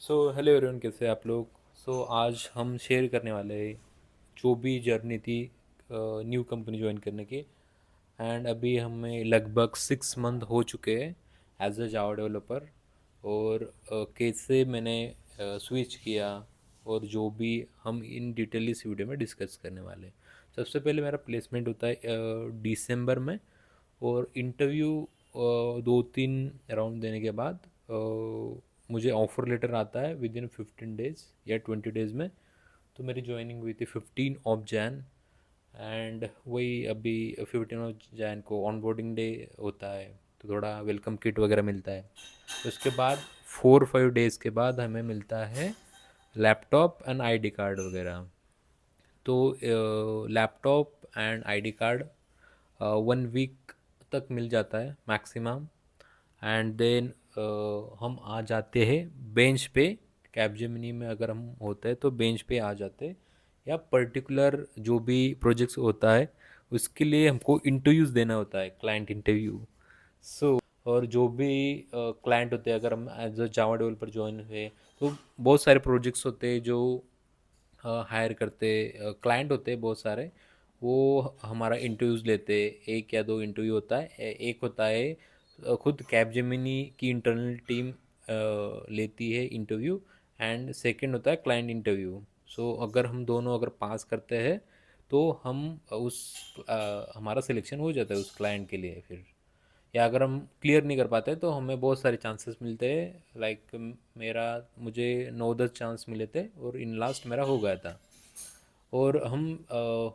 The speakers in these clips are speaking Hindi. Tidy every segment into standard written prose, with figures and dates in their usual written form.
हेलो एवरीवन, कैसे हैं आप लोग। आज हम शेयर करने वाले हैं जो भी जर्नी थी न्यू कंपनी ज्वाइन करने की। एंड अभी हमें लगभग 6 मंथ हो चुके हैं एज अ जावा डेवलपर। और कैसे मैंने स्विच किया और जो भी हम इन डिटेल इस वीडियो में डिस्कस करने वाले हैं। सबसे पहले मेरा प्लेसमेंट होता है दिसंबर में। और इंटरव्यू 2-3 राउंड देने के बाद मुझे ऑफ़र लेटर आता है विद इन 15 डेज़ या 20 डेज़ में। तो मेरी ज्वाइनिंग हुई थी 15 एंड वही अभी 15 को ऑन बोर्डिंग डे होता है। तो थोड़ा वेलकम किट वगैरह मिलता है। उसके बाद 4-5 डेज़ के बाद हमें मिलता है लैपटॉप एंड आईडी कार्ड वगैरह। तो laptop and ID card 1 week तक मिल जाता है मैक्सिमम। एंड देन हम आ जाते हैं बेंच पे। कैपजेमिनी में अगर हम होते हैं तो बेंच पे आ जाते हैं, या पर्टिकुलर जो भी प्रोजेक्ट्स होता है उसके लिए हमको इंटरव्यूज़ देना होता है, क्लाइंट इंटरव्यू। और जो भी क्लाइंट होते हैं, अगर हम as a Java developer join हुए तो बहुत सारे प्रोजेक्ट्स होते हैं जो हायर करते क्लाइंट होते हैं बहुत सारे। वो हमारा इंटरव्यूज़ लेते। एक या दो इंटरव्यू होता है। एक होता है खुद कैपजेमिनी की इंटरनल टीम लेती है इंटरव्यू। एंड सेकंड होता है क्लाइंट इंटरव्यू। अगर हम दोनों अगर पास करते हैं तो हम उस हमारा सिलेक्शन हो जाता है उस क्लाइंट के लिए। फिर या अगर हम क्लियर नहीं कर पाते तो हमें बहुत सारे चांसेस मिलते हैं। लाइक मेरा मुझे 9-10 चांस मिले थे और इन लास्ट मेरा हो गया था। और हम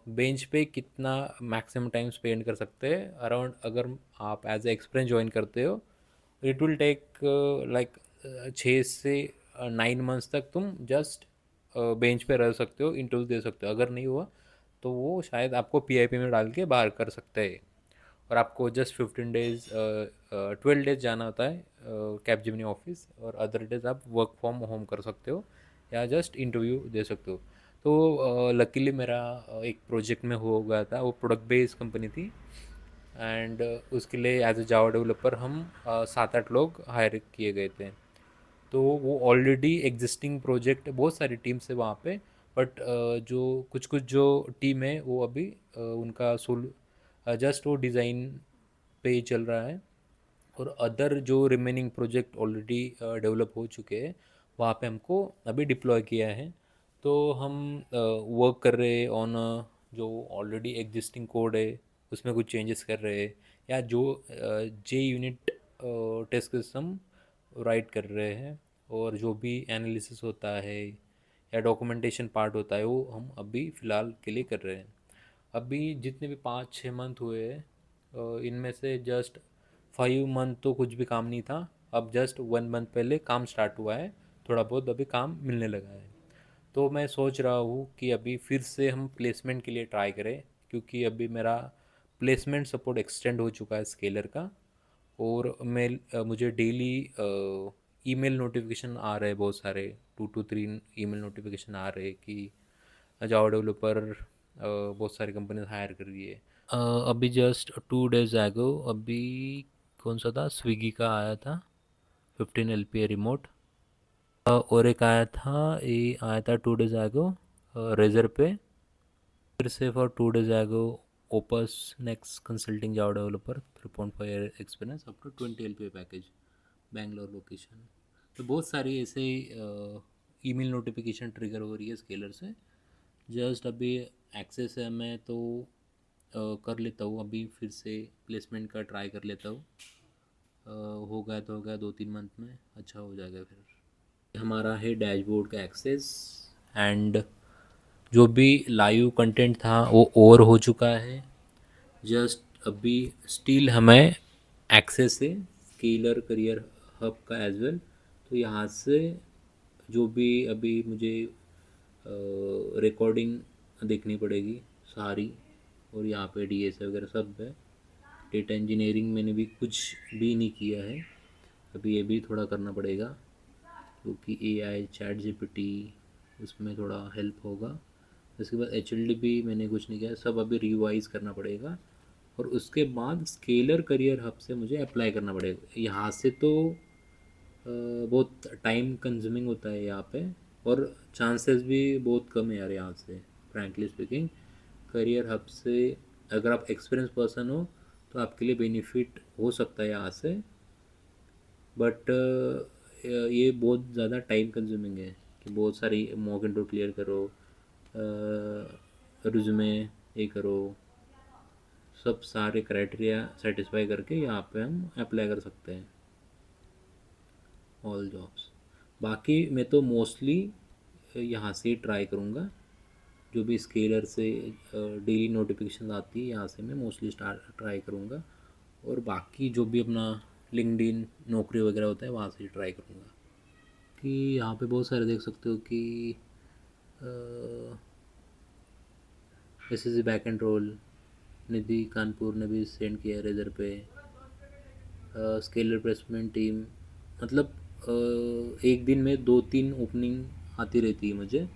बेंच पे कितना मैक्सिमम टाइम स्पेंड कर सकते हैं अराउंड, अगर आप एज ए एक्सपीरियंस ज्वाइन करते हो, इट विल टेक लाइक 6 से 9 मंथ्स तक तुम जस्ट बेंच पे रह सकते हो, इंटरव्यू दे सकते हो। अगर नहीं हुआ तो वो शायद आपको पीआईपी में डाल के बाहर कर सकते हैं। और आपको जस्ट 15 डेज 12 डेज जाना होता है कैपजेमिनी ऑफिस, और अदर डेज आप वर्क फ्रॉम होम कर सकते हो या जस्ट इंटरव्यू दे सकते हो। तो लकीली मेरा एक प्रोजेक्ट में हो गया था। वो प्रोडक्ट बेस्ड कंपनी थी। एंड उसके लिए एज अ जावा डेवलपर हम 7-8 लोग हायर किए गए थे। तो वो ऑलरेडी एग्जिस्टिंग प्रोजेक्ट, बहुत सारी टीम्स है वहाँ पे। बट जो कुछ कुछ जो टीम है वो अभी उनका सोल जस्ट वो डिज़ाइन पे ही चल रहा है। और अदर जो रिमेनिंग प्रोजेक्ट ऑलरेडी डेवलप हो चुके हैं वहाँ पे हमको अभी डिप्लॉय किया है। तो हम वर्क कर रहे हैं ऑन जो ऑलरेडी एग्जिस्टिंग कोड है, उसमें कुछ चेंजेस कर रहे हैं, या जो जे यूनिट टेस्ट सिस्टम राइट कर रहे हैं। और जो भी एनालिसिस होता है या डॉक्यूमेंटेशन पार्ट होता है वो हम अभी फ़िलहाल के लिए कर रहे हैं। अभी जितने भी 5-6 मंथ हुए हैं इनमें से जस्ट 5 मंथ तो कुछ भी काम नहीं था। अब जस्ट 1 मंथ पहले काम स्टार्ट हुआ है। थोड़ा बहुत अभी काम मिलने लगा है। तो मैं सोच रहा हूँ कि अभी फिर से हम प्लेसमेंट के लिए ट्राई करें, क्योंकि अभी मेरा प्लेसमेंट सपोर्ट एक्सटेंड हो चुका है स्केलर का। और मुझे डेली ईमेल नोटिफिकेशन आ रहे हैं बहुत सारे, 2 to 3 ईमेल नोटिफिकेशन आ रहे हैं कि जावा डेवलपर बहुत सारी कंपनीज हायर कर रही है। अभी जस्ट 2 डेज एगो अभी कौन सा था, स्विगी का आया था 15 LPA रिमोट। और एक आया था, ये आया था 2 डेज एगो रेजर पे। फिर से for 2 days ago Opus next consulting Java developer 3.5 experience up to 20 LPA package, Bangalore location. तो बहुत सारी ऐसे ईमेल नोटिफिकेशन ट्रिगर हो रही है स्केलर से। जस्ट अभी एक्सेस है, मैं तो कर लेता हूँ अभी फिर से प्लेसमेंट का ट्राई कर लेता हूँ। हो गया तो हो गया, 2-3 मंथ में अच्छा हो जाएगा। फिर हमारा है डैशबोर्ड का एक्सेस। एंड जो भी लाइव कंटेंट था वो ओवर हो चुका है। जस्ट अभी स्टिल हमें एक्सेस है स्केलर करियर हब का एज वेल। तो यहाँ से जो भी अभी मुझे रिकॉर्डिंग देखनी पड़ेगी सारी। और यहाँ पे डीएस वगैरह सब है। डेटा इंजीनियरिंग मैंने भी कुछ भी नहीं किया है, अभी ये भी थोड़ा करना पड़ेगा, क्योंकि एआई चैट जीपीटी उसमें थोड़ा हेल्प होगा। उसके बाद एचएलडीबी मैंने कुछ नहीं किया, सब अभी रिवाइज करना पड़ेगा। और उसके बाद स्केलर करियर हब से मुझे अप्लाई करना पड़ेगा। यहाँ से तो बहुत टाइम कंज्यूमिंग होता है यहाँ पे, और चांसेस भी बहुत कम है यार यहाँ से, फ्रैंकली स्पीकिंग। करियर हब से अगर आप एक्सपीरियंस पर्सन हो तो आपके लिए बेनिफिट हो सकता है यहाँ से, बट ये बहुत ज़्यादा टाइम कंज्यूमिंग है कि बहुत सारी मॉक इंटरव्यू क्लियर करो, रिज्यूमे ये करो, सब सारे क्राइटेरिया सेटिस्फाई करके यहाँ पे हम अप्लाई कर सकते हैं ऑल जॉब्स। बाकी मैं तो मोस्टली यहाँ से ही ट्राई करूँगा, जो भी स्केलर से डेली नोटिफिकेशन आती है यहाँ से मैं मोस्टली स्टार्ट ट्राई करूँगा, और बाकी जो भी अपना लिंक्डइन नौकरी वगैरह होता है वहाँ से ही ट्राई करूँगा। कि यहाँ पे बहुत सारे देख सकते हो कि S S C back end roll Nidhi Kanpur ने भी सेंड किया है रेजर पे, स्केलर प्लेसमेंट टीम, मतलब एक दिन में 2-3 ओपनिंग आती रहती है मुझे,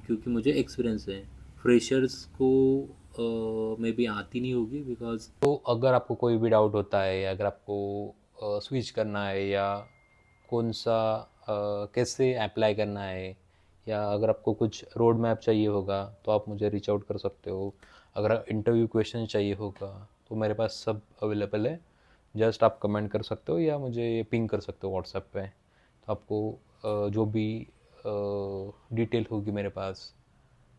क्योंकि मुझे एक्सपीरियंस है। फ्रेशर्स को मे बी आती नहीं होगी बिकॉज। तो अगर आपको कोई भी डाउट होता है, या अगर आपको स्विच करना है, या कौन सा कैसे अप्लाई करना है, या अगर आपको कुछ रोड मैप चाहिए होगा तो आप मुझे रीच आउट कर सकते हो। अगर इंटरव्यू क्वेश्चन चाहिए होगा तो मेरे पास सब अवेलेबल है, जस्ट आप कमेंट कर सकते हो या मुझे पिंग कर सकते हो व्हाट्सएप पे। तो आपको जो भी डिटेल होगी मेरे पास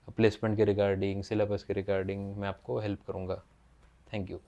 प्लेसमेंट के रिगार्डिंग, सिलेबस के रिगार्डिंग, मैं आपको हेल्प करूँगा। Thank you.